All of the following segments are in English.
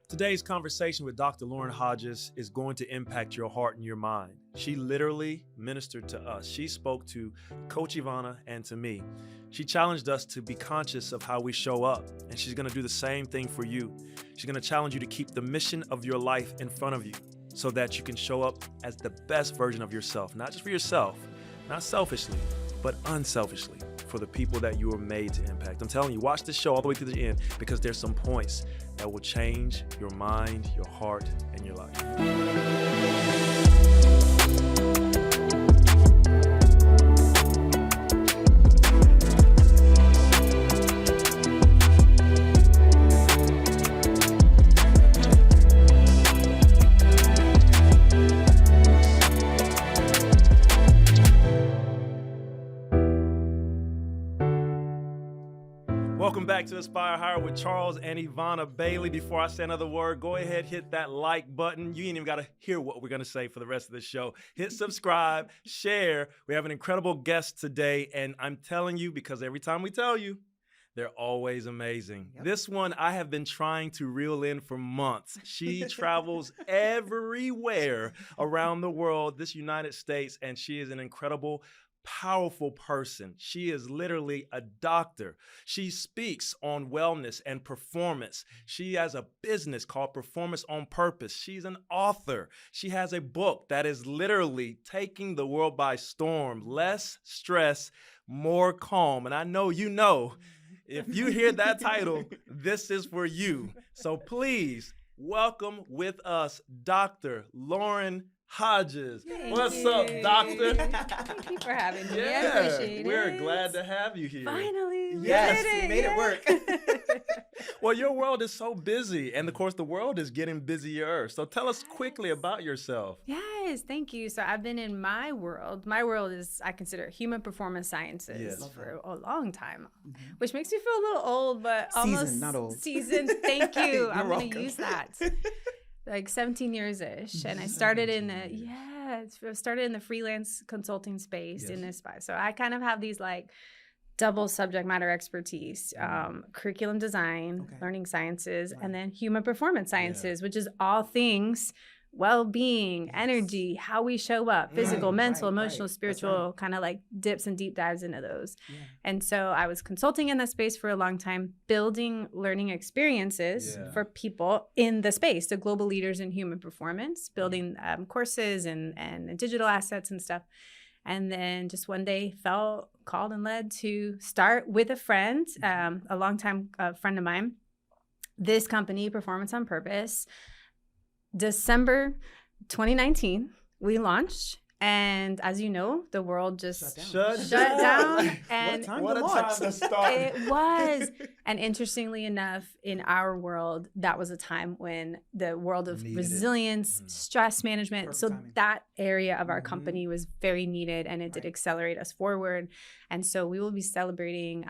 Today's conversation with Dr. Lauren Hodges is going to impact your heart and your mind. She literally ministered to us. She spoke to Coach Ivana and to me. She challenged us to be conscious of how we show up, and she's going to do the same thing for you. She's going to challenge you to keep the mission of your life in front of you so that you can show up as the best version of yourself, not just for yourself, not selfishly, but unselfishly for the people that you were made to impact. I'm telling you, watch this show all the way to the end because there's some points that will change your mind, your heart, and your life. Welcome back to Aspire Higher with Charles and Ivana Bailey. Before I say another word, go ahead, hit that like button. You ain't even got to hear what we're going to say for the rest of the show. Hit subscribe, share. We have an incredible guest today, and I'm telling you, because every time we tell you, they're always amazing. Yep. This one I have been trying to reel in for months. She travels everywhere around the world, this United States, and she is an incredible powerful person. She is literally a doctor. She speaks on wellness and performance. She has a business called Performance on Purpose. She's an author. She has a book that is literally taking the world by storm. Less stress, more calm. And I know you know, if you hear that title, this is for you. So please welcome with us Dr. Lauren Hodges. What's up, doctor? Thank you for having me. Yeah, I appreciate it. We're glad to have you here. Finally, yes, we made it work. Well, your world is so busy, and of course, the world is getting busier. So tell us quickly about yourself. Yes, thank you. So I've been in my world. My world is, I consider human performance sciences for a long time, which makes me feel a little old, but almost seasoned, not old. Seasoned. Thank you. I'm going welcome. to use that. Like 17 years-ish. And I started in the freelance consulting space in this space. So I kind of have these like double subject matter expertise, curriculum design, learning sciences, and then human performance sciences, which is all things well-being, energy, how we show up, physical, mental, emotional, spiritual, kind of like dips and deep dives into those. And so I was consulting in that space for a long time, building learning experiences for people in the space, the global leaders in human performance, building courses and digital assets and stuff. And then just one day felt called and led to start with a friend, a longtime friend of mine, this company, Performance on Purpose. December 2019, we launched. And as you know, the world just shut down. And what a time to start. It was. And interestingly enough, in our world, that was a time when the world of resilience, stress management, that area of our company was very needed, and it did accelerate us forward. And so we will be celebrating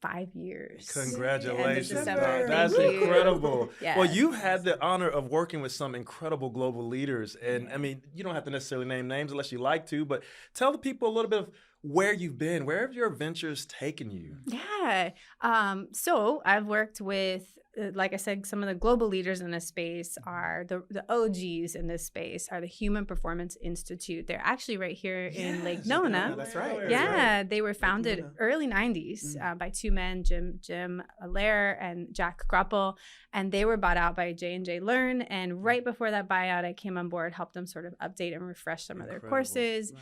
5 years. Congratulations. That's incredible. Yes. Well, you've had the honor of working with some incredible global leaders. And I mean, you don't have to necessarily name names unless you like to, but tell the people a little bit of where you've been. Where have your adventures taken you? Yeah. So I've worked with, like I said, some of the global leaders in this space are the OGs in this space are the Human Performance Institute. They're actually right here in Lake Nona. That's right. Yeah, they were founded early 90s by two men, Jim Allaire and Jack Grapple, and they were bought out by J&J Learn. And right before that buyout, I came on board, helped them sort of update and refresh some of their courses.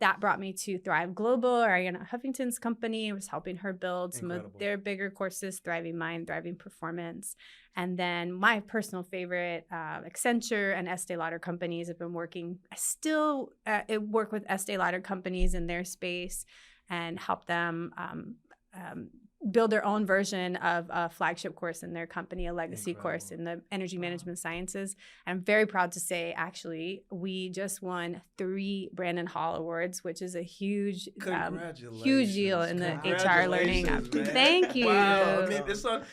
That brought me to Thrive Global, Ariana Huffington's company. I was helping her build some of their bigger courses, Thriving Mind, Thriving Performance. And then my personal favorite, Accenture and Estee Lauder companies have been working. I still work with Estee Lauder companies in their space and help them build their own version of a flagship course in their company, a legacy course in the energy management sciences. And I'm very proud to say, actually, we just won 3 Brandon Hall Awards, which is a huge deal in the HR learning. Thank you. Wow. I mean, it's a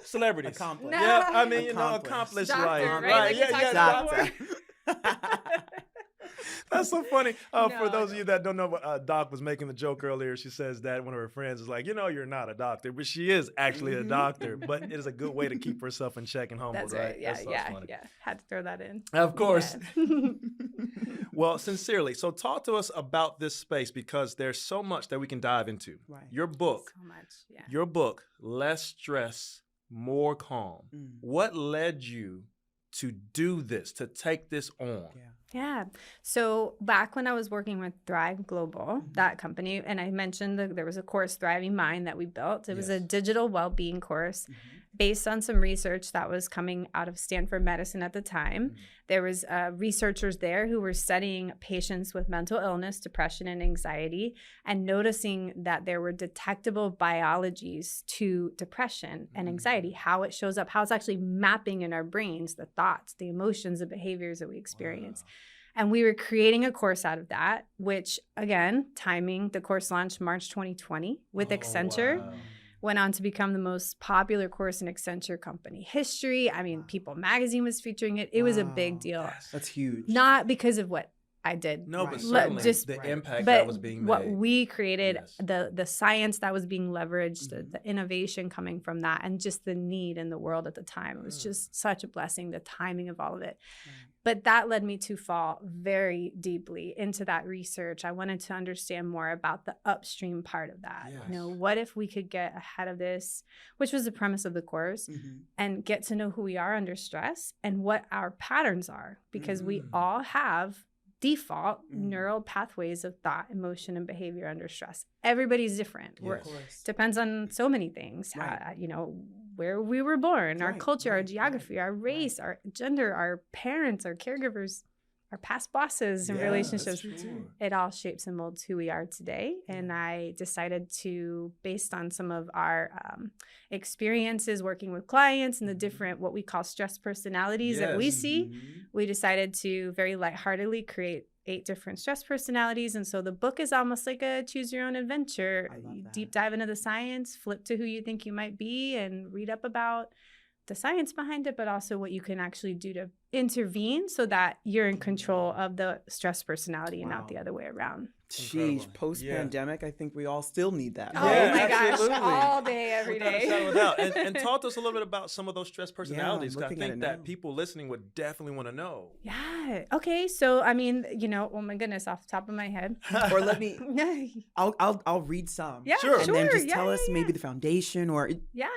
celebrities. Accomplished. No. Yeah, I mean, accomplished Doctor, life. right? Like Yeah. That's so funny. For No, those of you that don't know, Doc was making the joke earlier. She says that one of her friends is like, you're not a doctor, but she is actually a doctor. But it is a good way to keep herself in check and humbled, That's right. Yeah, That's funny. yeah. Had to throw that in. Of course. Yeah. Well, sincerely. So talk to us about this space because there's so much that we can dive into. Right. Your book, So much. Yeah. your book, Less Stress, More Calm. What led you to do this, to take this on? Yeah. So back when I was working with Thrive Global, that company, and I mentioned that there was a course, Thriving Mind, that we built. It was a digital well-being course based on some research that was coming out of Stanford Medicine at the time. There was researchers there who were studying patients with mental illness, depression, and anxiety, and noticing that there were detectable biologies to depression and anxiety, how it shows up, how it's actually mapping in our brains, the thoughts, the emotions, the behaviors that we experience. Wow. And we were creating a course out of that, which, again, timing, the course launched March 2020 with Accenture. Wow. Went on to become the most popular course in Accenture company history. I mean, People Magazine was featuring it. It was a big deal. That's huge. Not because of what I did. No, but certainly just the impact that was being made. What we created, the science that was being leveraged, the innovation coming from that, and just the need in the world at the time. It was just such a blessing, the timing of all of it. But that led me to fall very deeply into that research. I wanted to understand more about the upstream part of that. What if we could get ahead of this, which was the premise of the course, and get to know who we are under stress and what our patterns are, because we all have default neural pathways of thought, emotion, and behavior under stress. Everybody's different. Depends on so many things. Where we were born, our culture, our geography, our race, our gender, our parents, our caregivers, our past bosses and relationships. It all shapes and molds who we are today. And I decided to, based on some of our experiences working with clients and the different, what we call stress personalities that we see, we decided to very lightheartedly create 8 different stress personalities. And so the book is almost like a choose your own adventure. You deep dive into the science, flip to who you think you might be, and read up about the science behind it, but also what you can actually do to intervene so that you're in control of the stress personality and not the other way around. Sheesh, post-pandemic, I think we all still need that. Oh my gosh, all day, every day. And talk to us a little bit about some of those stress personalities. I think that people listening would definitely want to know. Yeah. Okay. So, I mean, oh my goodness, off the top of my head. Or let me, I'll read some. Yeah, sure. And then just tell us maybe the foundation, or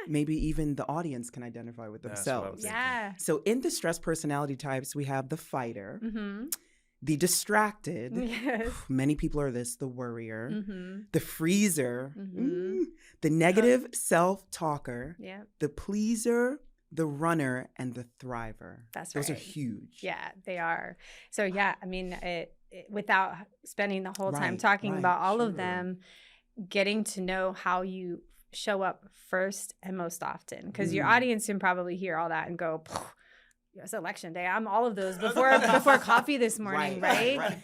maybe even the audience can identify with themselves. Yeah. So in the stress personality types, we have the fighter, the distracted, many people are this, the worrier, the freezer, the negative self-talker, the pleaser, the runner, and the thriver. Those are huge. Yeah, they are. So I mean, without spending the whole time talking about all of them, getting to know how you show up first and most often, because your audience can probably hear all that and go, it's election day. I'm all of those before coffee this morning, right?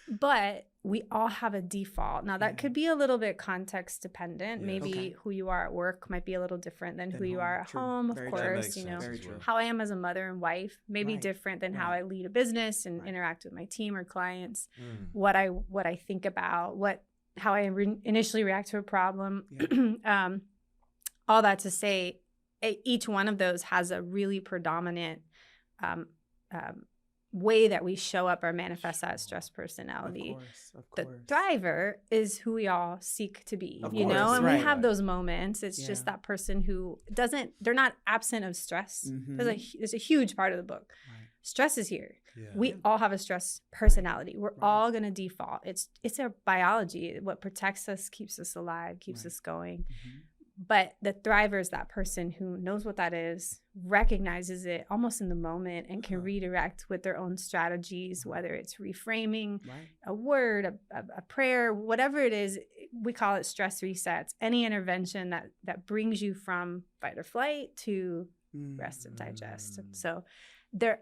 But we all have a default. Now, that could be a little bit context dependent. Maybe who you are at work might be a little different than who you are at home, of course. How I am as a mother and wife may be different than how I lead a business and interact with my team or clients. What I think about, how I initially react to a problem. All that to say, each one of those has a really predominant way that we show up or manifest that stress personality. Of course. The thriver is who we all seek to be, and we have those moments. It's just that person who they're not absent of stress. There's a huge part of the book. Stress is here. We all have a stress personality. We're all going to default. It's our biology. What protects us, keeps us alive, keeps us going. But the thriver is that person who knows what that is, recognizes it almost in the moment, and can redirect with their own strategies, whether it's reframing a word, a prayer, whatever it is. We call it stress resets. Any intervention that brings you from fight or flight to rest and digest. So the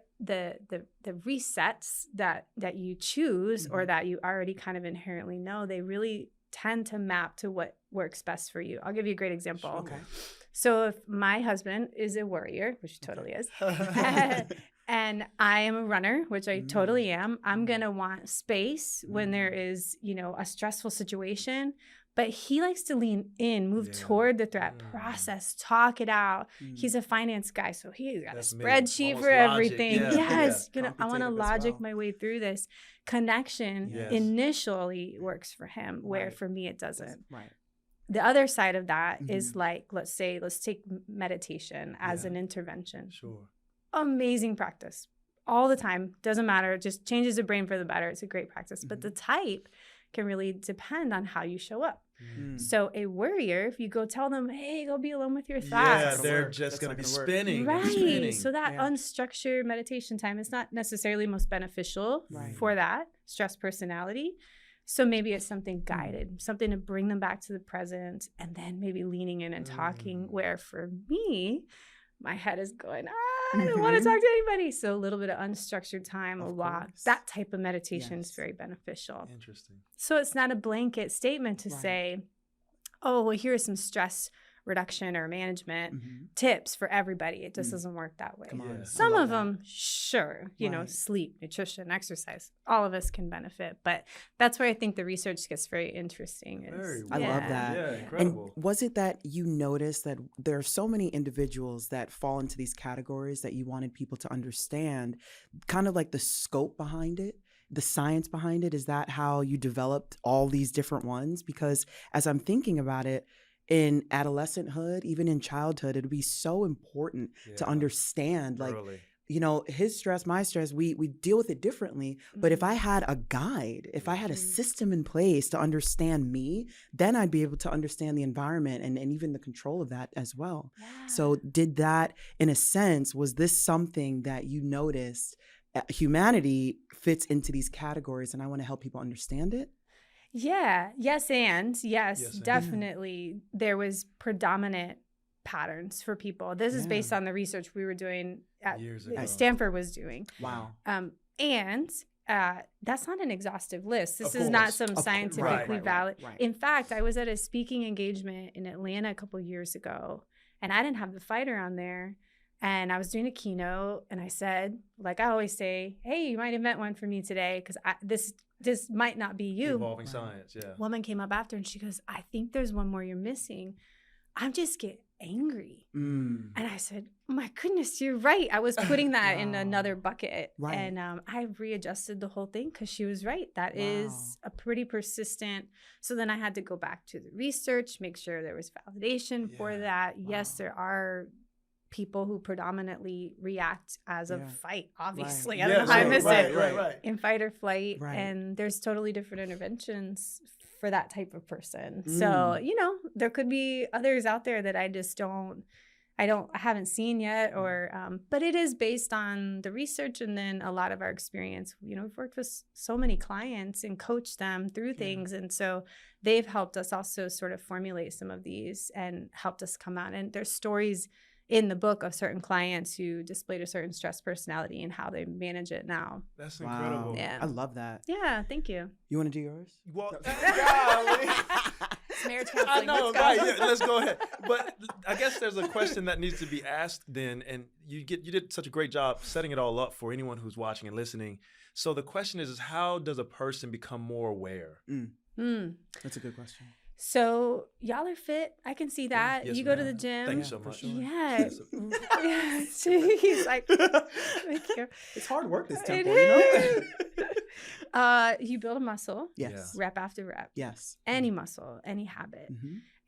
resets that you choose or that you already kind of inherently know, they really tend to map to what works best for you. I'll give you a great example. So if my husband is a worrier, which he totally is, And I am a runner, which I totally am. I'm going to want space when there is, a stressful situation. But he likes to lean in, move toward the threat, process, talk it out. He's a finance guy, so he's got a spreadsheet for everything. Yes, I want to logic my way through this. Connection initially works for him, where for me it doesn't. Right. The other side of that is like, let's take meditation as an intervention. Sure. Amazing practice all the time. Doesn't matter. It just changes the brain for the better. It's a great practice. But the type can really depend on how you show up. So a worrier, if you go tell them, hey, go be alone with your thoughts. They're just going to be spinning. Right. Spinning. So that unstructured meditation time is not necessarily most beneficial for that stress personality. So maybe it's something guided, something to bring them back to the present, and then maybe leaning in and talking, where for me, my head is going, I don't want to talk to anybody. So a little bit of unstructured time, a walk, that type of meditation is very beneficial. Interesting. So it's not a blanket statement to say, oh, well, here are some stress reduction or management tips for everybody. It just doesn't work that way. Some of them, sure, sleep, nutrition, exercise, all of us can benefit. But that's where I think the research gets very interesting. I love that. Yeah, incredible. And was it that you noticed that there are so many individuals that fall into these categories that you wanted people to understand kind of like the scope behind it? The science behind it? Is that how you developed all these different ones? Because as I'm thinking about it, in adolescenthood, even in childhood, it'd be so important to understand, like, his stress, my stress, we deal with it differently. But if I had a guide, if I had a system in place to understand me, then I'd be able to understand the environment and even the control of that as well. Yeah. So did that, in a sense, was this something that you noticed humanity fits into these categories and I want to help people understand it? Yeah. Yes, definitely. There was predominant patterns for people. This is based on the research we were doing at Stanford was doing. Wow. And that's not an exhaustive list. This is not some scientifically valid. Right. In fact, I was at a speaking engagement in Atlanta a couple years ago, and I didn't have the fighter on there. And I was doing a keynote, and I said, like I always say, hey, you might invent one for me today, because this might not be you. Evolving science, yeah. Woman came up after, and she goes, I think there's one more you're missing. I'm just get angry. And I said, oh my goodness, you're right. I was putting that in another bucket. Right. And I readjusted the whole thing because she was right. That is a pretty persistent. So then I had to go back to the research, make sure there was validation for that. Yes, there are people who predominantly react as a fight, obviously. I don't know how I miss it. In fight or flight. And there's totally different interventions for that type of person. So, there could be others out there that I just I haven't seen yet, or, but it is based on the research and then a lot of our experience. We've worked with so many clients and coached them through things. And so they've helped us also sort of formulate some of these and helped us come out. And there's stories in the book of certain clients who displayed a certain stress personality and how they manage it now. That's incredible. Yeah. I love that. Yeah, thank you. You want to do yours? Well, marriage counseling. I know, right? Yeah, let's go ahead. But I guess there's a question that needs to be asked then, and you did such a great job setting it all up for anyone who's watching and listening. So the question is how does a person become more aware? That's a good question. So y'all are fit. I can see that. Yes, you go to the gym. Thank you so much. Yeah. He's like, thank you. It's hard work this tempo, you build a muscle. Yes. Rep after rep. Yes. Any muscle, any habit.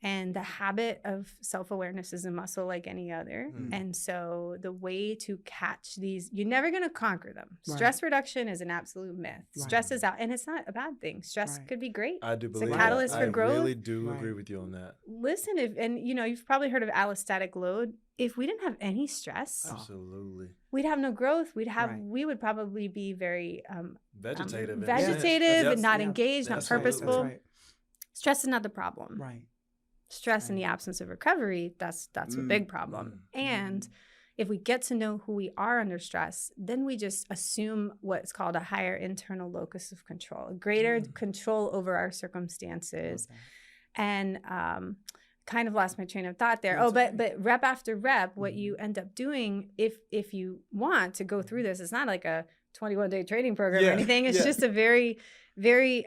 And the habit of self-awareness is a muscle like any other. And so the way to catch these, you're never going to conquer them. Stress reduction is an absolute myth. Stress is out, and it's not a bad thing. Stress could be great. I do believe it's a catalyst for growth. I really do agree with you on that. Listen, you've probably heard of allostatic load. If we didn't have any stress, absolutely, we'd have no growth. We would probably be very vegetative, and not engaged, not purposeful. Right. Stress is not the problem. Right. Stress in the absence of recovery, that's a big problem. And if we get to know who we are under stress, then we just assume what's called a higher internal locus of control, a greater control over our circumstances. And kind of lost my train of thought there. But rep after rep, what you end up doing if you want to go through this, it's not like a 21-day training program or anything. It's just a very, very,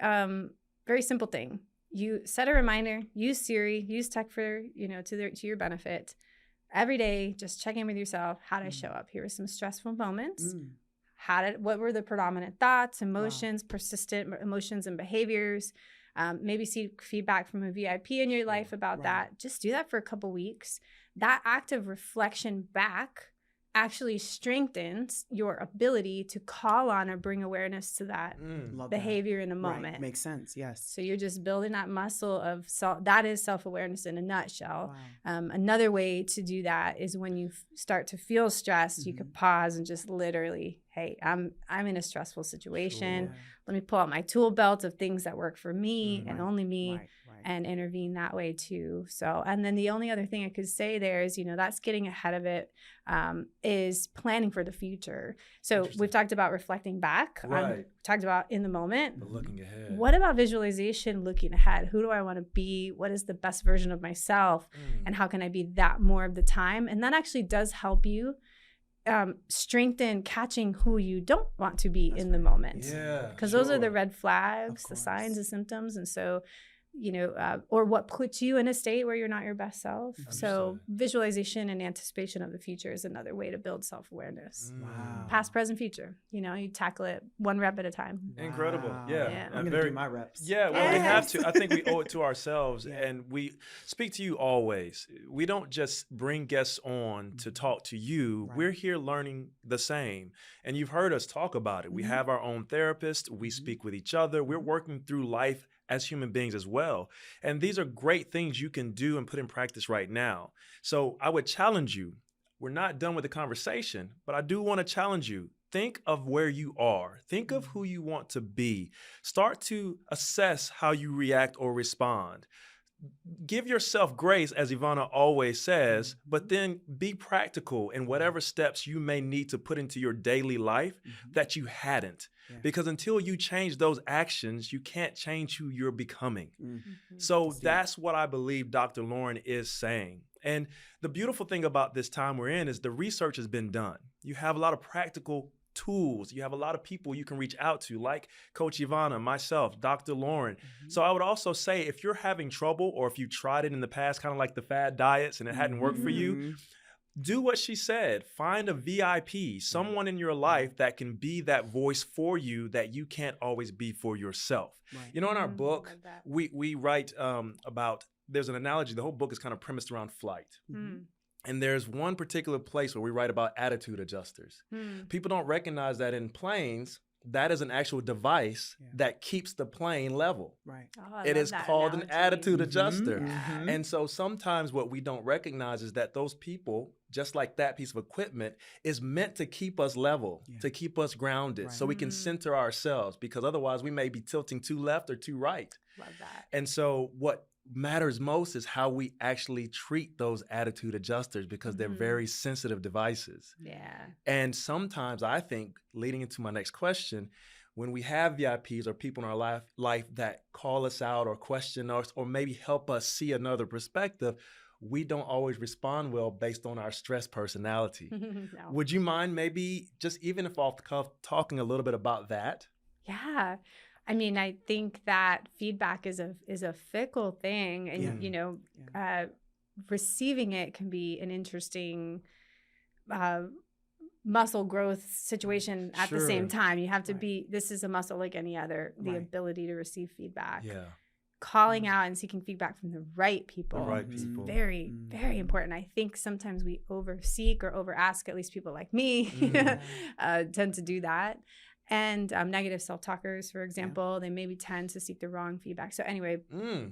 very simple thing. You set a reminder, use Siri, use tech for, to your benefit. Every day, just check in with yourself. How did I show up? Here were some stressful moments. What were the predominant thoughts, emotions, persistent emotions and behaviors? Maybe seek feedback from a VIP in your life about that. Just do that for a couple weeks. That act of reflection back actually strengthens your ability to call on or bring awareness to that behavior in a moment. Right. Makes sense, yes. So you're just building that muscle of that is self-awareness in a nutshell. Wow. Another way to do that is when you start to feel stressed, you could pause and just literally, hey, I'm in a stressful situation. Sure. Let me pull out my tool belt of things that work for me and only me. And intervene that way too. So, and then the only other thing I could say there is, that's getting ahead of it, is planning for the future. So we've talked about reflecting back. Talked about in the moment. But looking ahead. What about visualization looking ahead? Who do I want to be? What is the best version of myself? And how can I be that more of the time? And that actually does help you strengthen catching who you don't want to be in the moment. Yeah. Because those are the red flags, the signs and symptoms. And so, or what puts you in a state where you're not your best self. So visualization and anticipation of the future is another way to build self-awareness. Wow. Past, present, future. You tackle it one rep at a time. Wow. Incredible. Yeah. I'm going to do my reps. Yeah, well, we have to. I think we owe it to ourselves. And we speak to you always. We don't just bring guests on to talk to you. We're here learning the same. And you've heard us talk about it. We have our own therapist. We speak with each other. We're working through life as human beings as well. And these are great things you can do and put in practice right now. So I would challenge you. We're not done with the conversation, but I do want to challenge you. Think of where you are. Think of who you want to be. Start to assess how you react or respond. Give yourself grace, as Ivana always says, but then be practical in whatever steps you may need to put into your daily life that you hadn't. Yeah. Because until you change those actions, you can't change who you're becoming. So that's what I believe Dr. Lauren is saying. And the beautiful thing about this time we're in is the research has been done. You have a lot of practical tools. You have a lot of people you can reach out to, like Coach Ivana, myself, Dr. Lauren. So I would also say if you're having trouble or if you tried it in the past, kind of like the fad diets and it hadn't worked for you, do what she said. Find a VIP, someone in your life that can be that voice for you that you can't always be for yourself. In our book, we write about, there's an analogy, the whole book is kind of premised around flight. And there's one particular place where we write about attitude adjusters. People don't recognize that in planes, that is an actual device that keeps the plane level. It is called an attitude adjuster. And so sometimes what we don't recognize is that those people, just like that piece of equipment, is meant to keep us level, to keep us grounded, so we can center ourselves, because otherwise we may be tilting too left or too right. Love that. And so what matters most is how we actually treat those attitude adjusters, because they're very sensitive devices. And sometimes I think, leading into my next question, when we have VIPs or people in our life that call us out or question us or maybe help us see another perspective, we don't always respond well based on our stress personality. Would you mind maybe just even if off the cuff talking a little bit about that? Yeah. I mean, I think that feedback is a fickle thing, and receiving it can be an interesting muscle growth situation at the same time. You have to be. This is a muscle like any other. The ability to receive feedback. Calling out and seeking feedback from the right people. Is very, very important. I think sometimes we overseek or over ask. At least people like me tend to do that. And negative self-talkers, for example, they maybe tend to seek the wrong feedback. So anyway,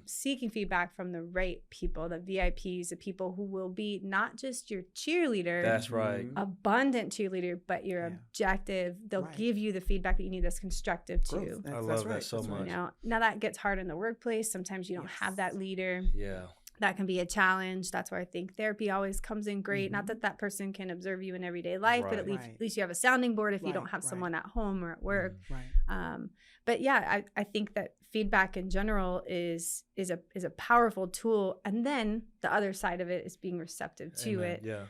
seeking feedback from the right people, the VIPs, the people who will be not just your cheerleader. That's right. Abundant cheerleader, but your objective. They'll give you the feedback that you need that's constructive too. I love that so much. Now that gets hard in the workplace. Sometimes you don't have that leader. That can be a challenge. That's where I think therapy always comes in great. Not that person can observe you in everyday life, but at least you have a sounding board if you don't have someone at home or at work. But yeah, I think that feedback in general is a powerful tool. And then the other side of it is being receptive to Amen. it. Yeah.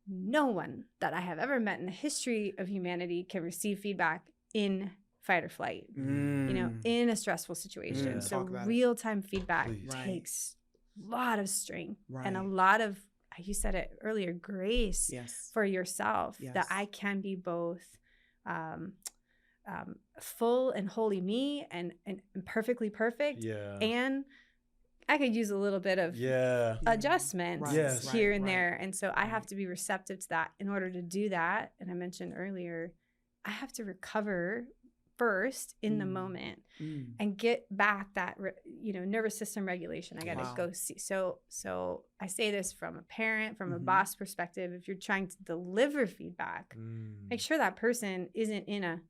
No one that I have ever met in the history of humanity can receive feedback in fight or flight, in a stressful situation. Yeah. So real-time feedback Please. takes a lot of strength Right. and a lot of, you said it earlier, grace for yourself, that I can be both full and wholly me and perfectly perfect. Yeah. And I could use a little bit of adjustment here and there. And so I have to be receptive to that. In order to do that, and I mentioned earlier, I have to recover first in the moment and get back that, nervous system regulation. I got to go see. So I say this from a parent, from a boss perspective. If you're trying to deliver feedback, make sure that person isn't in a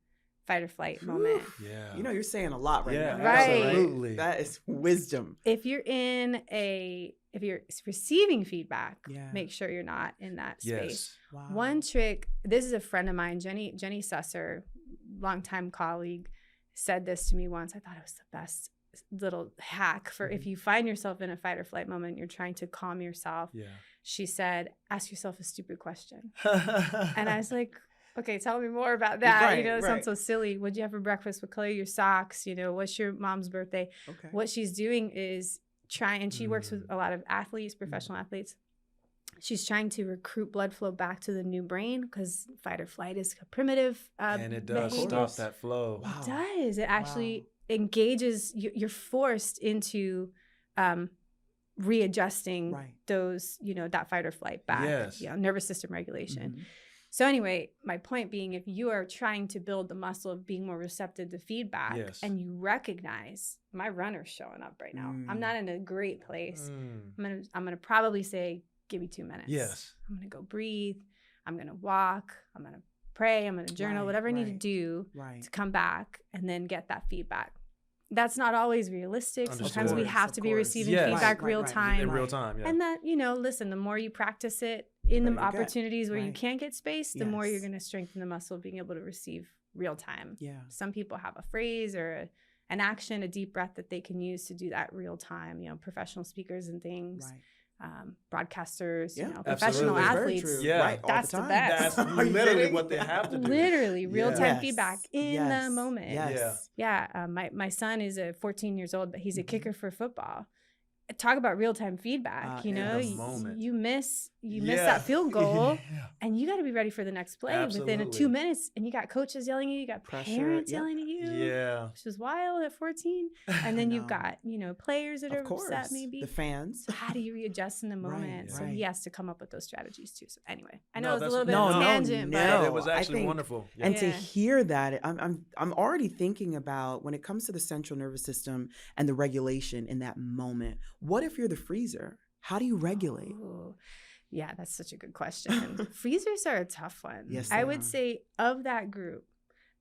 fight or flight moment. Yeah. You're saying a lot right now. Right. Absolutely. That is wisdom. If you're receiving feedback, make sure you're not in that space. Wow. One trick, this is a friend of mine, Jenny Susser, longtime colleague, said this to me once. I thought it was the best little hack for if you find yourself in a fight or flight moment, you're trying to calm yourself. She said, ask yourself a stupid question. And I was like, okay, tell me more about that. It sounds so silly. What'd you have for breakfast? What color are your socks? What's your mom's birthday? Okay. What she's doing is trying, and she works with a lot of athletes, professional athletes. She's trying to recruit blood flow back to the new brain, because fight or flight is a primitive and it does stop that flow. It does. It actually engages, you're forced into readjusting those, that fight or flight back. Nervous system regulation. So anyway, my point being, if you are trying to build the muscle of being more receptive to feedback and you recognize my runner's showing up right now, I'm not in a great place. I'm gonna probably say, give me 2 minutes. I'm gonna go breathe. I'm gonna walk. I'm gonna pray. I'm gonna journal, whatever I need to do to come back and then get that feedback. That's not always realistic. Sometimes we have to be receiving feedback real time. In real time, And that, listen, the more you practice it in the opportunities where you can get space, the more you're going to strengthen the muscle of being able to receive real time. Some people have a phrase or an action, a deep breath that they can use to do that real time. Professional speakers and things. Broadcasters, professional athletes. That's the best. That's literally what they have to do. Literally real-time feedback in the moment. My son is 14 years old, but he's a kicker for football. Talk about real-time feedback. You miss that field goal, and you got to be ready for the next play within 2 minutes. And you got coaches yelling at you, you got parents yelling at you, which is wild at 14. And then you've got players that are upset, maybe the fans. So how do you readjust in the moment? So he has to come up with those strategies too. So anyway, I know No, it was a that's- little bit of a tangent, but it was actually wonderful. And to hear that, I'm already thinking about when it comes to the central nervous system and the regulation in that moment. What if you're the freezer? How do you regulate? Ooh. Yeah, that's such a good question. Freezers are a tough one. Yes, I would say of that group,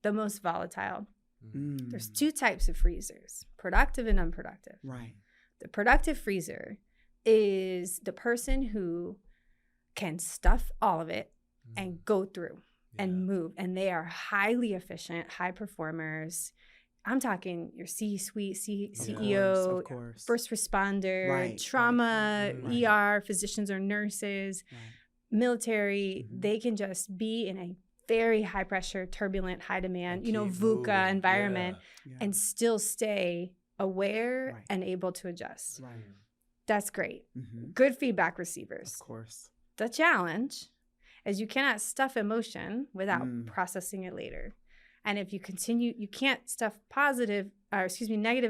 the most volatile. There's two types of freezers, productive and unproductive. Right. The productive freezer is the person who can stuff all of it and go through and move. And they are highly efficient, high performers. I'm talking your C-suite, CEO, of course. first responder, trauma, ER, physicians or nurses, military. They can just be in a very high pressure, turbulent, high demand, VUCA environment and still stay aware and able to adjust. Right. That's great. Good feedback receivers. Of course. The challenge is you cannot stuff emotion without processing it later. And if you continue, you can't stuff negative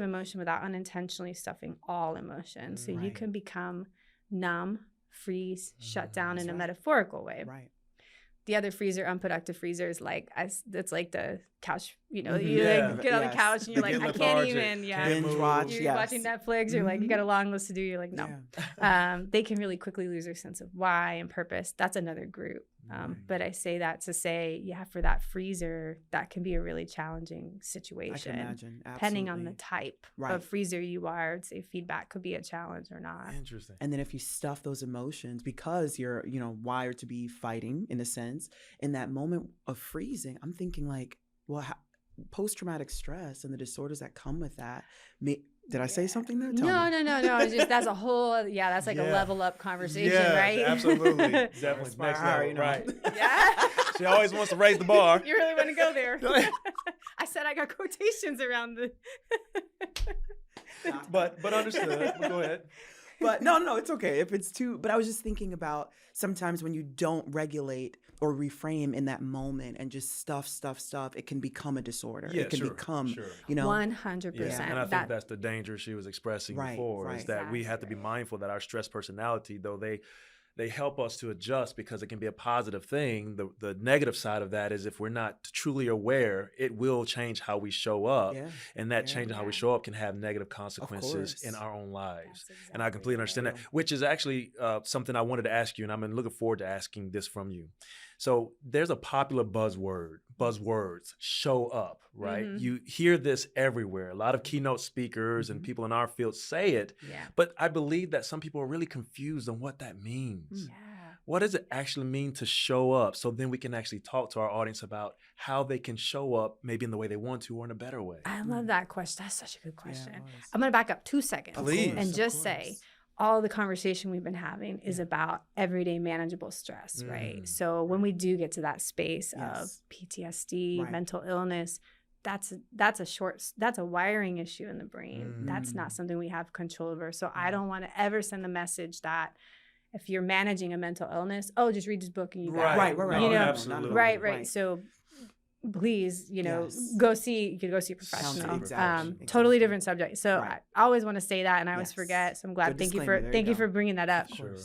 emotion without unintentionally stuffing all emotion. So you can become numb, freeze, shut down in a metaphorical way. Right. The other freezer, unproductive freezer, is it's like the couch, you get on the couch and you're like, I can't even, binge watch, you're watching Netflix, you're like, you got a long list to do, you're like, no. They can really quickly lose their sense of why and purpose. That's another group. But I say that to say, for that freezer, that can be a really challenging situation. I can imagine. Depending on the type of freezer you are, I'd say feedback could be a challenge or not. Interesting. And then if you stuff those emotions, because you're, wired to be fighting in a sense, in that moment of freezing, I'm thinking like, well, post-traumatic stress and the disorders that come with that. Did I say something there? No. It's just, that's a whole, that's like a level up conversation, right? Absolutely. Definitely. Next level, right. Yeah. She always wants to raise the bar. You really want to go there. I said I got quotations around the... but understood. Go ahead. But no, it's okay if it's too. But I was just thinking about sometimes when you don't regulate or reframe in that moment and just stuff, it can become a disorder. Yeah, it can become, 100%. Yeah. And I think that's the danger she was expressing before, is that we have to be mindful that our stress personality, though they help us to adjust because it can be a positive thing. The negative side of that is if we're not truly aware, it will change how we show up. Yeah. And that changing how we show up can have negative consequences in our own lives. Exactly, and I completely understand that, which is actually something I wanted to ask you, and I'm looking forward to asking this from you. So there's a popular buzzwords, show up, right? Mm-hmm. You hear this everywhere. A lot of keynote speakers and people in our field say it, but I believe that some people are really confused on what that means. Yeah. What does it actually mean to show up? So then we can actually talk to our audience about how they can show up maybe in the way they want to or in a better way. I love that question. That's such a good question. I'm going to back up 2 seconds and just say, all the conversation we've been having is about everyday manageable stress, right? So when we do get to that space of PTSD, mental illness, that's a wiring issue in the brain. That's not something we have control over. So I don't want to ever send the message that if you're managing a mental illness, just read this book and you got it. Right. You know, absolutely. Right. So please, go see a professional. Exactly. Totally different subject. So I always want to say that, and I always forget. So I'm glad. Thank you for bringing that up. Sure.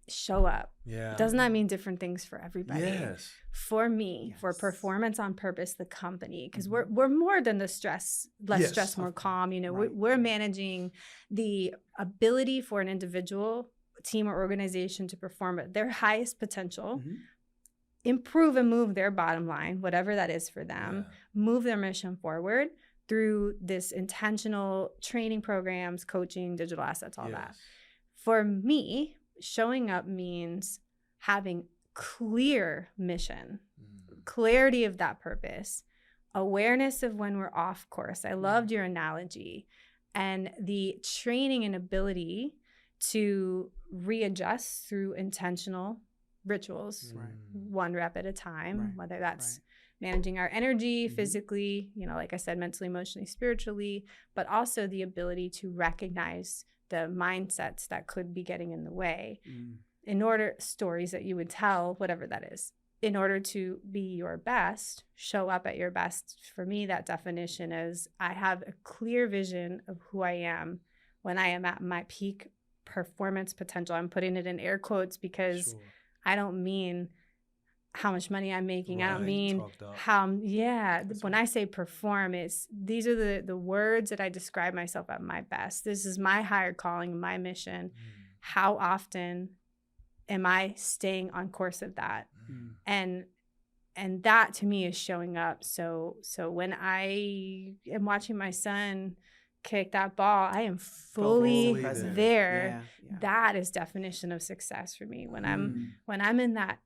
Show up. Yeah. Doesn't that mean different things for everybody? Yes. For me, for Performance on Purpose, the company, because we're more than the stress, less stress, more calm. We're managing the ability for an individual, team, or organization to perform at their highest potential. Improve and move their bottom line, whatever that is for them, move their mission forward through this intentional training programs, coaching, digital assets, all that. For me, showing up means having clear mission, clarity of that purpose, awareness of when we're off course. I loved your analogy, and the training and ability to readjust through intentional rituals, 1 rep at a time, whether that's managing our energy physically, like I said, mentally, emotionally, spiritually, but also the ability to recognize the mindsets that could be getting in the way stories that you would tell, whatever that is, in order to be your best, show up at your best. For me, that definition is I have a clear vision of who I am when I am at my peak performance potential. I'm putting it in air quotes because I don't mean how much money I'm making. I don't mean how, when I say perform, these are the words that I describe myself at my best. This is my higher calling, my mission. How often am I staying on course of that? And that to me is showing up. So when I am watching my son kick that ball, I am fully there. That is definition of success for me. When I'm in that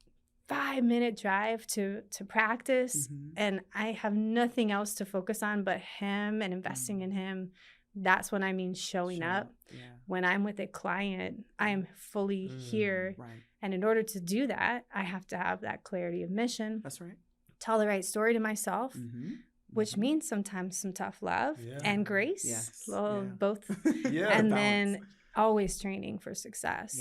5-minute drive to practice and I have nothing else to focus on but him and investing in him, that's when I mean showing up. When I'm with a client, I am fully here. And in order to do that, I have to have that clarity of mission. That's right. Tell the right story to myself. Which means sometimes some tough love and grace, both. And then always training for success,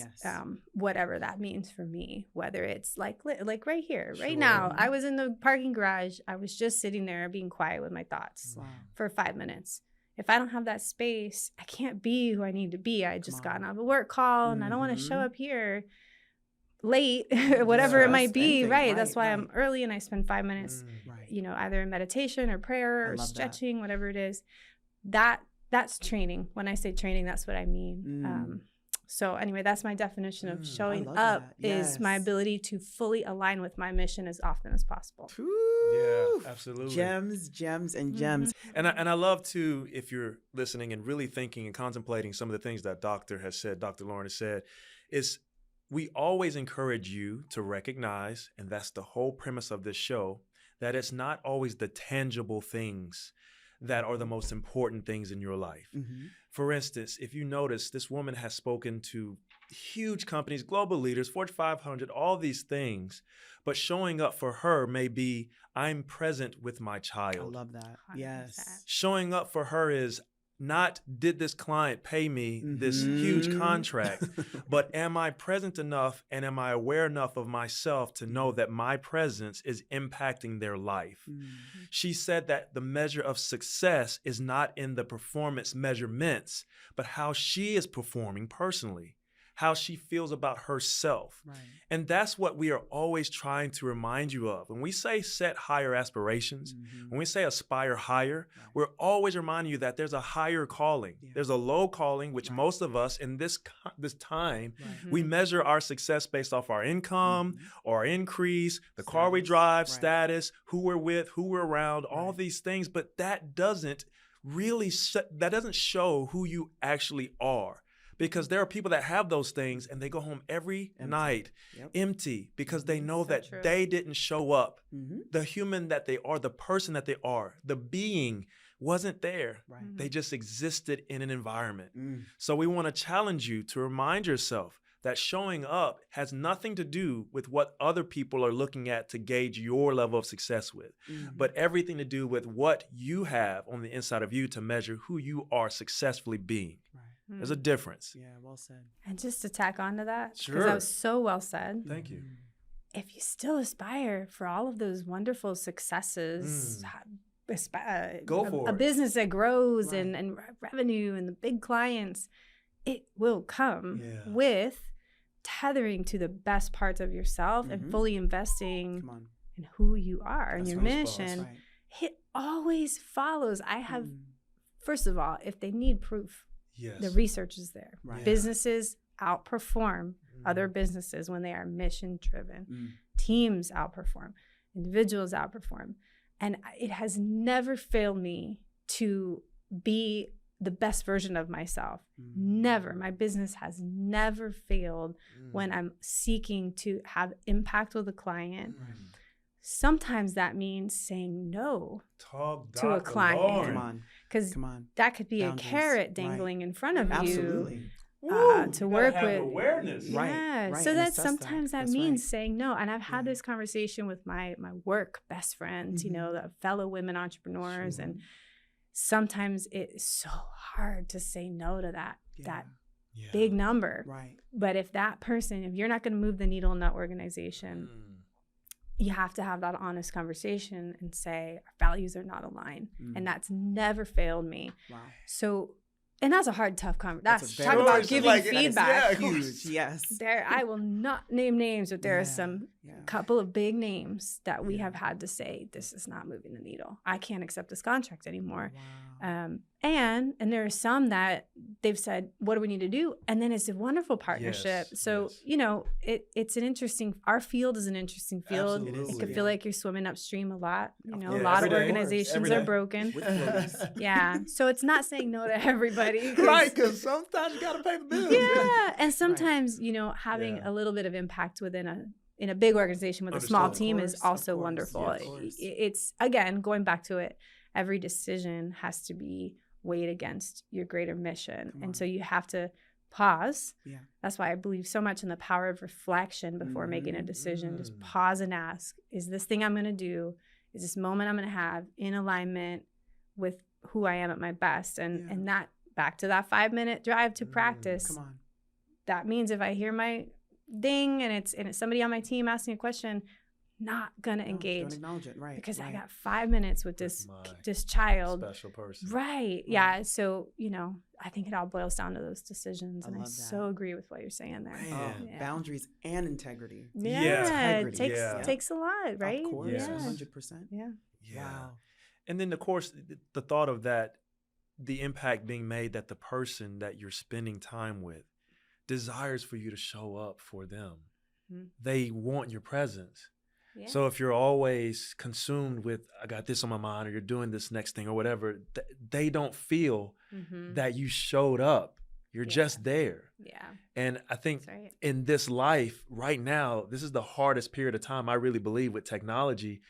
whatever that means for me, whether it's like right here, right now. I was in the parking garage. I was just sitting there being quiet with my thoughts for 5 minutes. If I don't have that space, I can't be who I need to be. I just got off a work call and I don't want to show up here late, whatever it might be. That's why I'm early and I spend 5 minutes, either in meditation or prayer or stretching, whatever it is. That's training. When I say training, that's what I mean. So anyway, that's my definition of showing up is my ability to fully align with my mission as often as possible. Yeah, absolutely. Gems, and gems. And I love to, if you're listening and really thinking and contemplating some of the things that Dr. Lauren has said, is we always encourage you to recognize, and that's the whole premise of this show, that it's not always the tangible things that are the most important things in your life. Mm-hmm. For instance, if you notice, this woman has spoken to huge companies, global leaders, Fortune 500, all these things, but showing up for her may be, I'm present with my I child. love that. 100%. Yes. Showing up for her is not, did this client pay me this huge contract, but am I present enough and am I aware enough of myself to know that my presence is impacting their life? She said that the measure of success is not in the performance measurements, but how she is performing personally, how she feels about herself. Right. And that's what we are always trying to remind you of. When we say set higher aspirations, when we say aspire higher, we're always reminding you that there's a higher calling. Yeah. There's a low calling, which most of us in this time, Right. we measure our success based off our income or our increase, the car we drive, status, who we're with, who we're around, all these things. But that doesn't really, that doesn't show who you actually are. Because there are people that have those things and they go home every night empty because they know that they didn't show up. The human that they are, the person that they are, the being wasn't there. Right. They just existed in an environment. So we want to challenge you to remind yourself that showing up has nothing to do with what other people are looking at to gauge your level of success with, but everything to do with what you have on the inside of you to measure who you are successfully being. Right. There's a difference. Yeah, well said. And just to tack on to that, because Sure. that was so well said. Thank you. If you still aspire for all of those wonderful successes, Go for a it. business that grows Right. and revenue and the big clients, it will come Yeah. with tethering to the best parts of yourself and fully investing Come on. in who you are and That's your right. mission. That's right. It always follows. I have, first of all, if they need proof, Yes. the research is there. Right. Businesses outperform other businesses when they are mission driven. Teams outperform, individuals outperform. And it has never failed me to be the best version of myself. Never. My business has never failed when I'm seeking to have impact with a client. Sometimes that means saying no to a client. Come on. Because Come on. that could be Boundaries. a carrot dangling in front of Absolutely. you to work with. Awareness. Right, Yeah. right, So and that assess sometimes that That's means right. saying no. And I've had Yeah. this conversation with my work best friends, you know, the fellow women entrepreneurs. And sometimes it's so hard to say no to that Yeah. big number. Right. But if that person, if you're not going to move the needle in that organization, you have to have that honest conversation and say, our values are not aligned. And that's never failed me. Wow. So, and that's a hard, tough conversation. That's That's a talk very- about It's giving like- feedback. Yeah. Huge. Yes. There, I will not name names, but there are some Yeah. couple of big names that we have had to say, this is not moving the needle. I can't accept this contract anymore. Wow. And there are some that they've said, what do we need to do? And then it's a wonderful partnership. Yes, So, yes. you know, it's an interesting, our field is an interesting field. Absolutely. It could feel like you're swimming upstream a lot. You know, Yeah, a lot of every day. organizations Every are day. broken. With floaties. Yeah. So it's not saying no to everybody. 'cause- Right, because sometimes you got to pay the bills. yeah. And sometimes, you know, having Yeah. a little bit of impact within a big organization with a small Understood. team Of is course, also of course. wonderful. Yeah, of course. It's, again, going back to it, every decision has to be weighed against your greater mission. Come on. And so you have to pause. Yeah. That's why I believe so much in the power of reflection before making a decision. Just pause and ask, is this thing I'm going to do, is this moment I'm going to have in alignment with who I am at my best? And that, back to that 5-minute drive to practice. Come on. That means if I hear my ding and it's somebody on my team asking a question, not gonna No, engage Don't acknowledge it. Right. because I right. got 5 minutes with That's this child. Special person. Right. Yeah. So, you know, I think it all boils down to those decisions. I And I love so that. agree with what you're saying there. Man. Oh, Yeah. boundaries and integrity. Yeah. Integrity. It takes Yeah. takes a lot, right? Of course. Yes. 100%. Yeah. Yeah. Wow. And then, of course, the thought of that, the impact being made that the person that you're spending time with desires for you to show up for them. Mhm. They want your presence. Yeah. So if you're always consumed with, I got this on my mind, or you're doing this next thing or whatever, they don't feel Mhm. that you showed up. You're Yeah. just there. Yeah. And I think That's right. in this life right now, this is the hardest period of time, I really believe, with technology.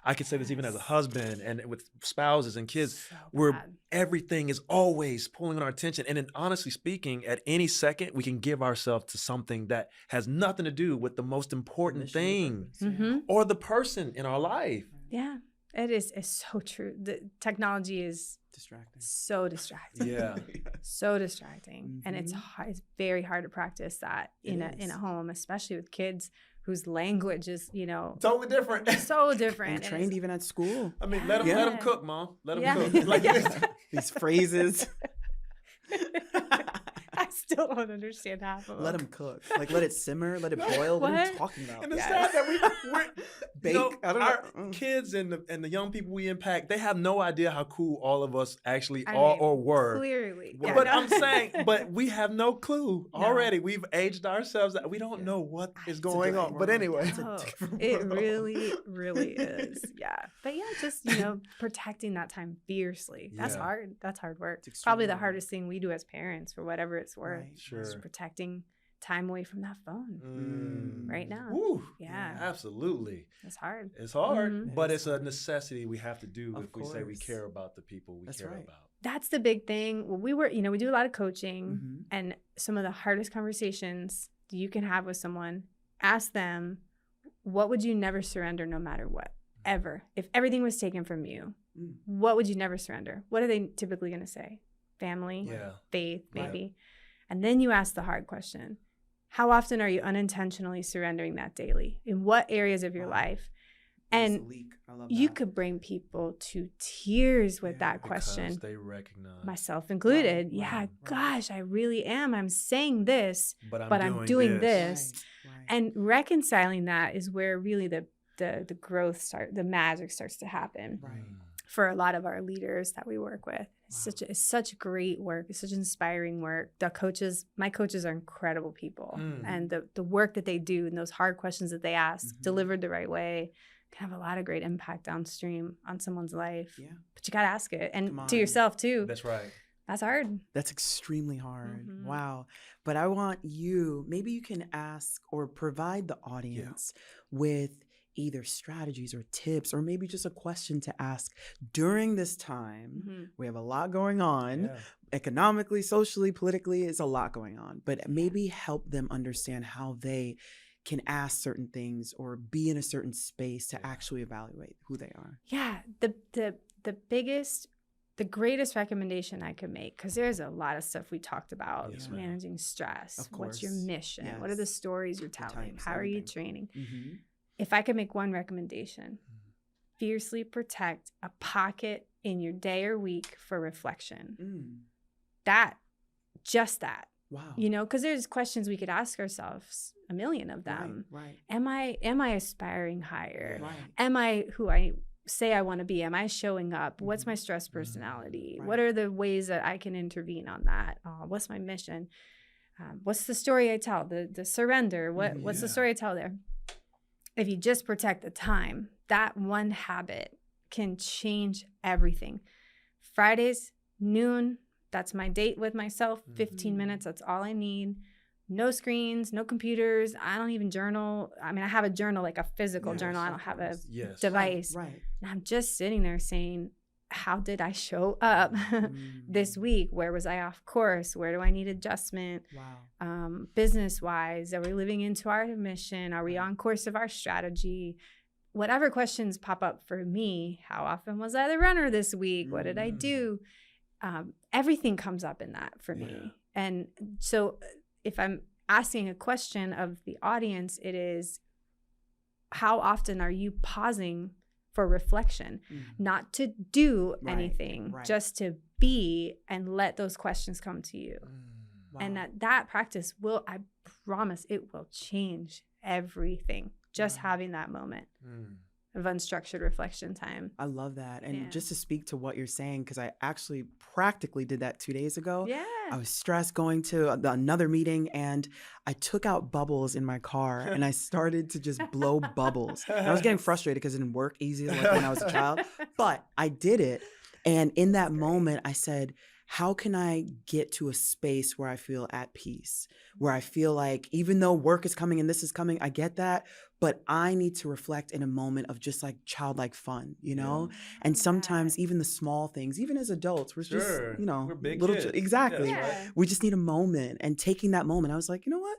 I could say this even as a husband and with spouses and kids, So where bad. everything is always pulling on our attention. And then honestly speaking, at any second, we can give ourselves to something that has nothing to do with the most important Mission or thing purpose, yeah. Mhm. or the person in our life. Yeah, it is. It's so true. The technology is Distracting. so distracting. Yeah. So distracting, and it's Mhm. hard, it's very hard to practice that in It a is. home, especially with kids whose language is Totally different. so And different. and trained even at school. I mean, Yeah. let them Yeah. cook, Mom. Let them Yeah. cook. Like, These phrases. I still don't understand half of them. Let them cook. Like, let it simmer, let it boil. What are you What? talking about? and it's Yes. sad that we're Bake? you know, I don't our know. kids and the young people we impact, they have no idea how cool all of us actually I are mean, or were. Clearly. Yeah, But no. I'm saying, but we have no clue No. already. We've aged ourselves. We don't Yeah. know what is It's a going on. different But world. anyway, It's a Oh, different it world. really, really is. Yeah. But yeah, just, protecting that time fiercely. That's Yeah. hard. That's hard work. It's Probably extremely the hard. hardest thing we do as parents, for whatever it's worth. Right. Sure. Just protecting time away from that phone right now. Woo. Yeah. Absolutely. It's hard. It's hard, Mhm. but It it's is a hard. necessity we have to do Of if we say we course. care about the people we That's care right. about. That's the big thing. Well, we do a lot of coaching, Mhm. and some of the hardest conversations you can have with someone, ask them, what would you never surrender no matter what? Ever. If everything was taken from you, Mm. what would you never surrender? What are they typically going to say? Family, Yeah. faith, Right. maybe. And then you ask the hard question. How often are you unintentionally surrendering that daily? In what areas of your Wow. life? There's a And leak. I love you that. could bring people to tears with Yeah, that Because question, they recognize. myself included. Right, Yeah, right. gosh, I really am. I'm saying this, But but I'm doing this. Right, right. and reconciling that is where really the growth the magic starts to happen Right. for a lot of our leaders that we work with. It's Wow. it's such great work. It's such inspiring work. My coaches are incredible people, and the work that they do and those hard questions that they ask, Mhm. delivered the right way, can have a lot of great impact downstream on someone's life. Yeah. But you got to ask it, and Come to on. yourself too. That's right. That's hard. That's extremely hard. Mhm. Wow. But I want maybe you can ask or provide the audience with either strategies or tips, or maybe just a question to ask during this time. Mhm. We have a lot going on. Yeah. Economically, socially, politically, it's a lot going on. But maybe help them understand how they can ask certain things or be in a certain space to Yeah. actually evaluate who they are. Yeah, the greatest recommendation I could make, because there's a lot of stuff we talked about, Yes, ma'am. managing stress. Of What's your course. mission? What are the Yes. stories you're The telling? types, How are you everything. training? Mm-hmm. If I could make one recommendation, fiercely protect a pocket in your day or week for reflection. Just that. Wow. Because there's questions we could ask ourselves, a million of them. Right. Am I aspiring higher? Right. Am I who I say I want to be? Am I showing up? What's my Mhm. stress personality? Right. What are the ways that I can intervene on that? What's my mission? What's the story I tell? The surrender. What's the Yeah. story I tell there? If you just protect the time, that one habit can change everything. Fridays, noon, that's my date with myself. 15 minutes, that's all I need. No screens, no computers. I don't even journal. I mean, I have a journal, like a physical Yes, journal. I of don't have a course. Yes. device. Right. And I'm just sitting there saying, how did I show up this week? Where was I off course? Where do I need adjustment? Wow. Business wise, are we living into our mission? Are we on course of our strategy? Whatever questions pop up for me, how often was I the runner this week? What did I do? Everything comes up in that for me. And so if I'm asking a question of the audience, it is, how often are you pausing for reflection? Not to do Right, anything, right. just to be and let those questions come to you. Wow. And that practice I promise it will change everything. Just Wow. having that moment of unstructured reflection time. I love that. And Yeah. just to speak to what you're saying, because I actually practically did that 2 days ago. Yeah. I was stressed going to another meeting, and I took out bubbles in my car and I started to just blow bubbles. And I was getting frustrated because it didn't work easy like when I was a child, but I did it. And in that moment, I said, how can I get to a space where I feel at peace, where I feel like even though work is coming and this is coming, I get that, but I need to reflect in a moment of just like childlike fun, you know? And sometimes even the small things, even as adults, we're just, you know, we're big little kids. exactly. Yeah, right. We just need a moment. And taking that moment, I was like, you know what?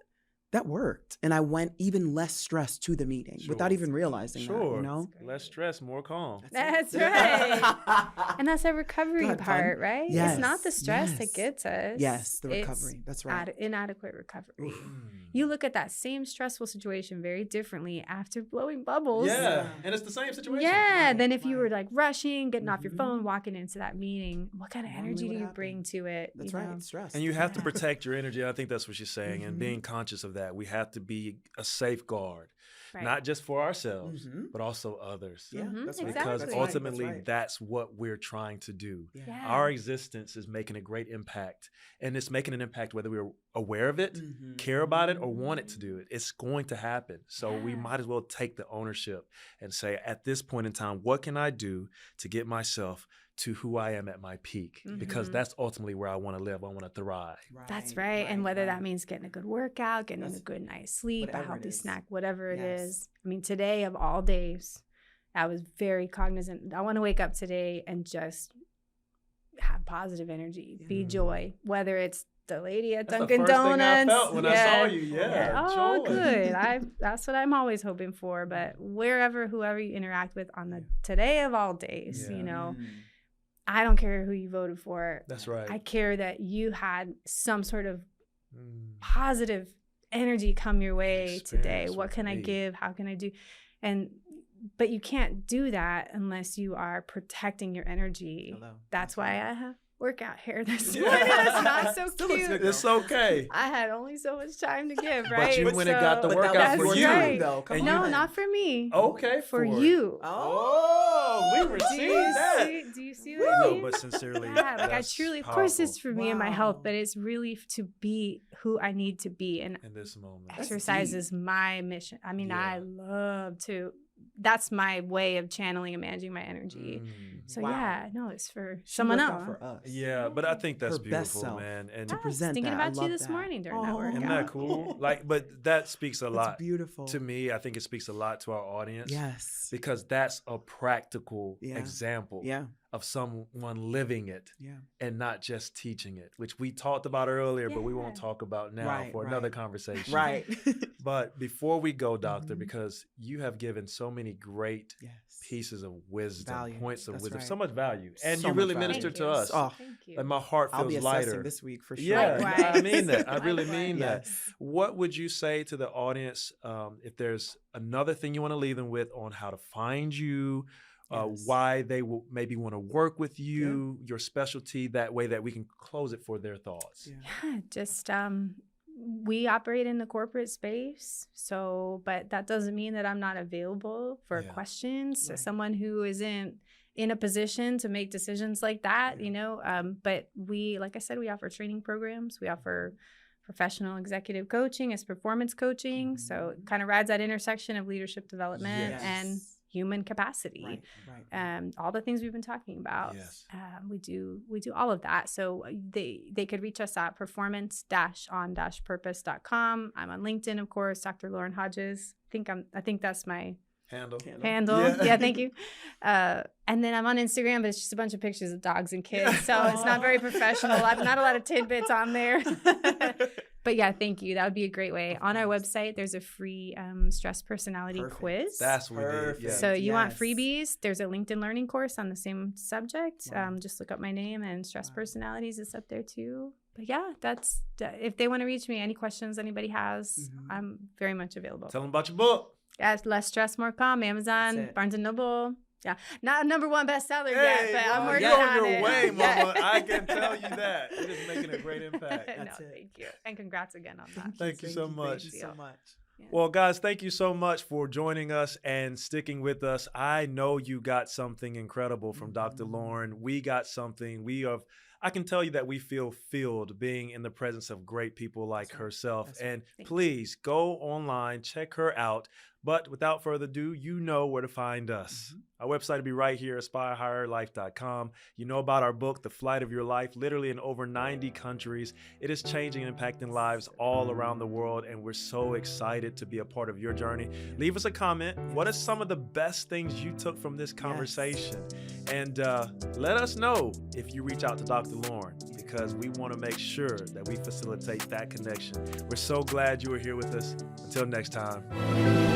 That worked. And I went even less stressed to the meeting without even realizing that, you know? Less stress, more calm. That's right. And that's a recovery part, right? Yes. It's not the stress that gets us. Yes, the recovery. That's right. Inadequate recovery. You look at that same stressful situation very differently after blowing bubbles. Yeah, and it's the same situation. Yeah, then if you were like rushing, getting off your phone, walking into that meeting, what kind of energy do you bring to it? That's right, stress. And you have to protect your energy. I think that's what she's saying, and being conscious of that. We have to be a safeguard, not just for ourselves, but also others. Yeah, that's right. Because Exactly. ultimately, that's what we're trying to do. Yeah. Our existence is making a great impact, and it's making an impact whether we're aware of it, care about it, or want it to do it. It's going to happen. So we might as well take the ownership and say, at this point in time, what can I do to get myself to who I am at my peak? Because that's ultimately where I want to live. I want to thrive. That's right. And whether that means getting a good workout, getting a good night's sleep, a healthy snack, whatever it is. I mean, today of all days, I was very cognizant. I want to wake up today and just have positive energy, be joy, whether it's the lady at Dunkin' Donuts. I felt when I saw you. Oh, joy. good. That's what I'm always hoping for. But whoever you interact with on the today of all days, you know, I don't care who you voted for. That's right. I care that you had some sort of positive energy come your way today. What can I give? How can I do? But you can't do that unless you are protecting your energy. That's why I have workout hair this morning. It's not so cute. It's okay. I had only so much time to give, right? But you went and got the workout for you. Right. Though. No, not for me. Okay. For you. Oh, we received that. Do you see what I mean? No, but sincerely, Yeah, like I truly, powerful. of course it's for me and my health, but it's really to be who I need to be. And in this moment, exercise is my mission. I mean, I love to, that's my way of channeling and managing my energy. So it's for someone else. For us. Yeah, but I think that's Her best beautiful, self. man. And To I was present thinking that. I about you love this that. morning during that workout. isn't that cool? But that speaks a lot. Beautiful. To me. I think it speaks a lot to our audience. Yes. Because that's a practical example of someone living it and not just teaching it, which we talked about earlier, but we won't talk about now for another conversation. Right. But before we go, Doctor, because you have given so many great pieces of wisdom, points of wisdom, so much value, and you really ministered to us. Oh, thank you. And my heart feels I'll be lighter assessing this week for sure. Yeah, Likewise. I mean that. I really mean that. Yes. What would you say to the audience if there's another thing you want to leave them with on how to find you, why they will maybe want to work with you, your specialty, that way that we can close it for their thoughts? Just we operate in the corporate space, but that doesn't mean that I'm not available for questions. So someone who isn't in a position to make decisions like that, you know, but we, like I said, we offer training programs. We offer professional executive coaching as performance coaching. So it kind of rides that intersection of leadership development and human capacity. Right. All the things we've been talking about. We do all of that. So they could reach us at performance-on-purpose.com. I'm on LinkedIn, of course, Dr. Lauren Hodges. I think that's my handle. Yeah, thank you. And then I'm on Instagram, but it's just a bunch of pictures of dogs and kids. So it's not very professional. I've not a lot of tidbits on there. But yeah, thank you. That would be a great way. On our website, there's a free stress personality quiz. That's what we did. So you want freebies, there's a LinkedIn learning course on the same subject. Just look up my name, and stress personalities is up there too. But yeah, that's if they want to reach me, any questions anybody has, I'm very much available. Tell them about your book. Yes, Less Stress, More Calm, Amazon, Barnes & Noble. Yeah, not a #1 bestseller yet, but I'm working on it. You're on your way, Mama. I can tell you that. It is making a great impact. Thank you. And congrats again on that. Thank you so much. Thank you so much. Yeah. Well, guys, thank you so much for joining us and sticking with us. I know you got something incredible from Dr. Lauren. We got something. I can tell you that we feel filled being in the presence of great people like herself. And please go online, check her out. But without further ado, you know where to find us. Our website will be right here, aspirehigherlife.com. You know about our book, The Flight of Your Life, literally in over 90 countries. It is changing and impacting lives all around the world, and we're so excited to be a part of your journey. Leave us a comment. What are some of the best things you took from this conversation? And let us know if you reach out to Dr. Lauren, because we want to make sure that we facilitate that connection. We're so glad you were here with us. Until next time.